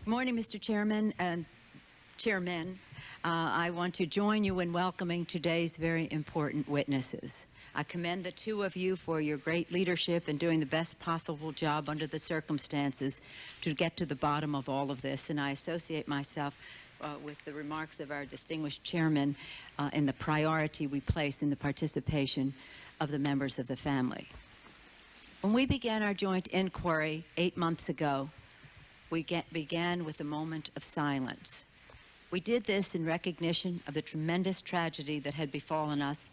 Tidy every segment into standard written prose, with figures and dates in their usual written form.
Good morning, Mr. Chairman and Chairmen. I want to join you in welcoming today's very important witnesses. I commend the two of you for your great leadership in doing the best possible job under the circumstances to get to the bottom of all of this, and I associate myself with the remarks of our distinguished chairman in the priority we place in the participation of the members of the family. When we began our joint inquiry 8 months ago, we began with a moment of silence. We did this in recognition of the tremendous tragedy that had befallen us,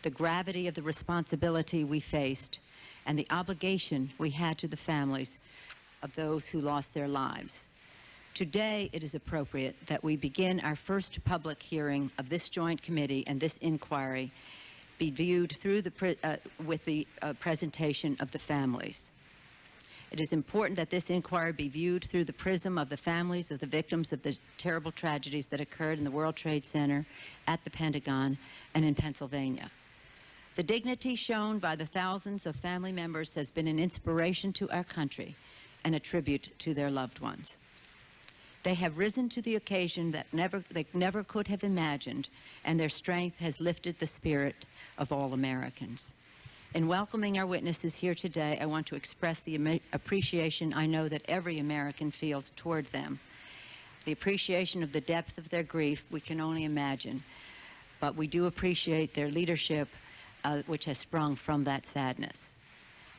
the gravity of the responsibility we faced, and the obligation we had to the families of those who lost their lives. Today, it is appropriate that we begin our first public hearing of this joint committee and this inquiry be viewed through with the presentation of the families. It is important that this inquiry be viewed through the prism of the families of the victims of the terrible tragedies that occurred in the World Trade Center, at the Pentagon, and in Pennsylvania. The dignity shown by the thousands of family members has been an inspiration to our country and a tribute to their loved ones. They have risen to the occasion that they never could have imagined, and their strength has lifted the spirit of all Americans. In welcoming our witnesses here today, I want to express the appreciation I know that every American feels toward them. The appreciation of the depth of their grief we can only imagine, but we do appreciate their leadership, which has sprung from that sadness.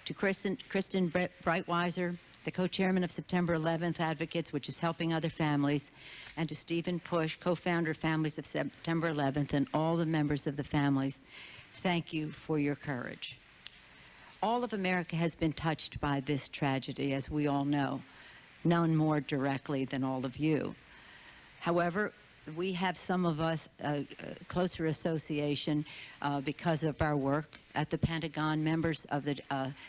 To Kristen Breitweiser, the co-chairman of September 11th Advocates, which is helping other families, and to Stephen Push, co-founder of Families of September 11th, and all the members of the families, thank you for your courage. All of America has been touched by this tragedy, as we all know, none more directly than all of you. However, we have some of us a closer association because of our work at the Pentagon. Members of the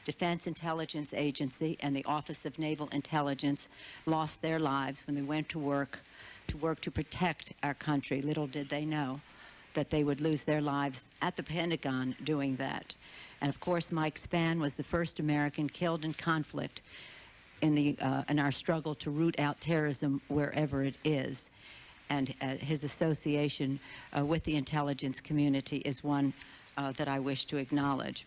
Defense Intelligence Agency and the Office of Naval Intelligence lost their lives when they went to work to protect our country. Little did they know that they would lose their lives at the Pentagon doing that. And of course, Mike Spann was the first American killed in conflict in our struggle to root out terrorism wherever it is. And his association with the intelligence community is one that I wish to acknowledge.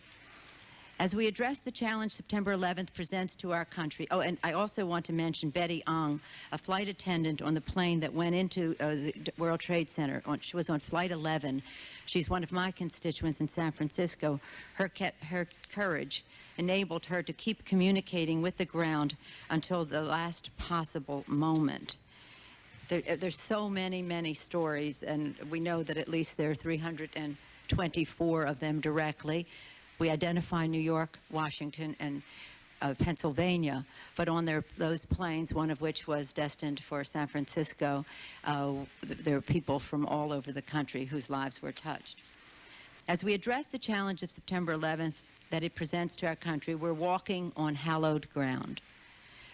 As we address the challenge September 11th presents to our country, oh, and I also want to mention Betty Ong, a flight attendant on the plane that went into the World Trade Center. She was on Flight 11. She's one of my constituents in San Francisco. Her courage enabled her to keep communicating with the ground until the last possible moment. There's so many stories, and we know that at least there are 324 of them directly. We identify New York, Washington, and Pennsylvania, but on those planes, one of which was destined for San Francisco, there are people from all over the country whose lives were touched. As we address the challenge of September 11th that it presents to our country, we're walking on hallowed ground,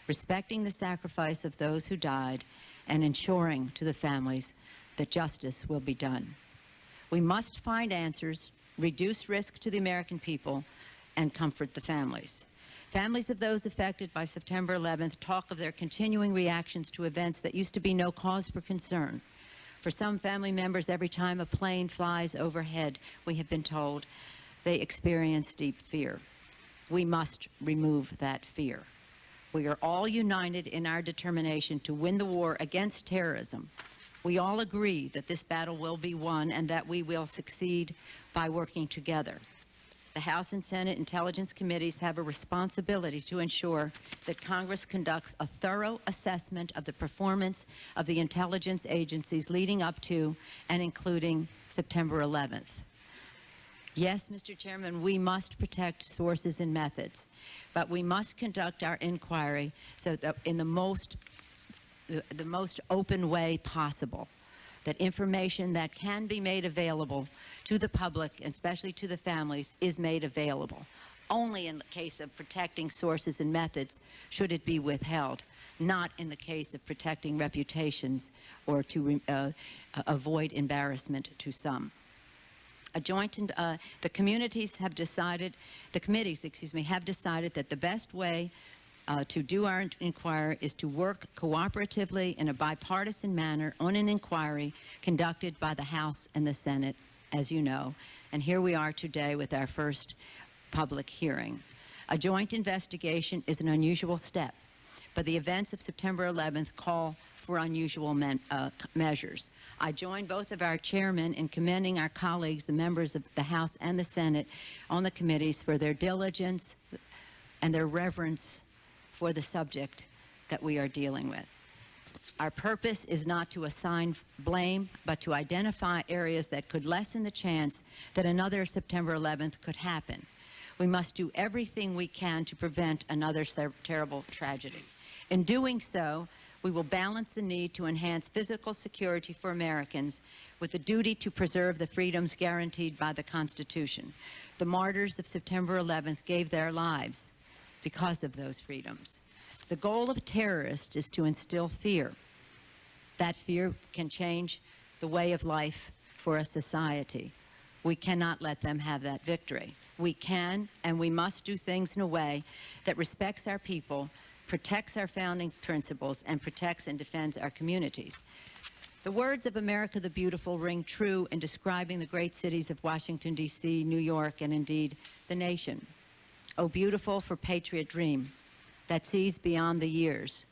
respecting the sacrifice of those who died and ensuring to the families that justice will be done. We must find answers, reduce risk to the American people, and comfort the families. Families of those affected by September 11th talk of their continuing reactions to events that used to be no cause for concern. For some family members, every time a plane flies overhead, we have been told, they experience deep fear. We must remove that fear. We are all united in our determination to win the war against terrorism. We all agree that this battle will be won and that we will succeed by working together. The House and Senate Intelligence Committees have a responsibility to ensure that Congress conducts a thorough assessment of the performance of the intelligence agencies leading up to and including September 11th. Yes, Mr. Chairman, we must protect sources and methods, but we must conduct our inquiry so that in the most open way possible, that information that can be made available to the public, and especially to the families, is made available. Only in the case of protecting sources and methods should it be withheld, not in the case of protecting reputations or to avoid embarrassment to some. The committees, have decided that the best way to do our inquiry is to work cooperatively in a bipartisan manner on an inquiry conducted by the House and the Senate, as you know. And here we are today with our first public hearing. A joint investigation is an unusual step, but the events of September 11th call for unusual measures. I join both of our chairmen in commending our colleagues, the members of the House and the Senate, on the committees for their diligence and their reverence for the subject that we are dealing with. Our purpose is not to assign blame, but to identify areas that could lessen the chance that another September 11th could happen. We must do everything we can to prevent another terrible tragedy. In doing so, we will balance the need to enhance physical security for Americans with the duty to preserve the freedoms guaranteed by the Constitution. The martyrs of September 11th gave their lives because of those freedoms. The goal of terrorists is to instill fear. That fear can change the way of life for a society. We cannot let them have that victory. We can and we must do things in a way that respects our people, protects our founding principles, and protects and defends our communities. The words of America the Beautiful ring true in describing the great cities of Washington, D.C., New York, and indeed the nation. O beautiful for patriot dream that sees beyond the years,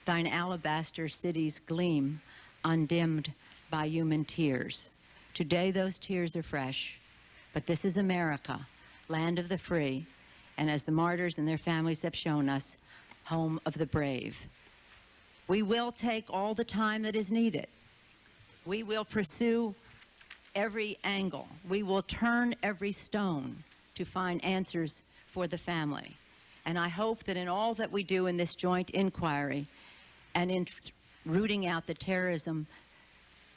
thine alabaster cities gleam, undimmed by human tears. Today those tears are fresh, but this is America, land of the free, and as the martyrs and their families have shown us, home of the brave. We will take all the time that is needed. We will pursue every angle. We will turn every stone to find answers for the family. And I hope that in all that we do in this joint inquiry and in rooting out the terrorism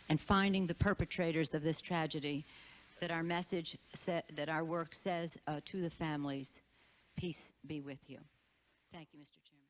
and finding the perpetrators of this tragedy, that our message, that our work says to the families, peace be with you. Thank you, Mr. Chairman.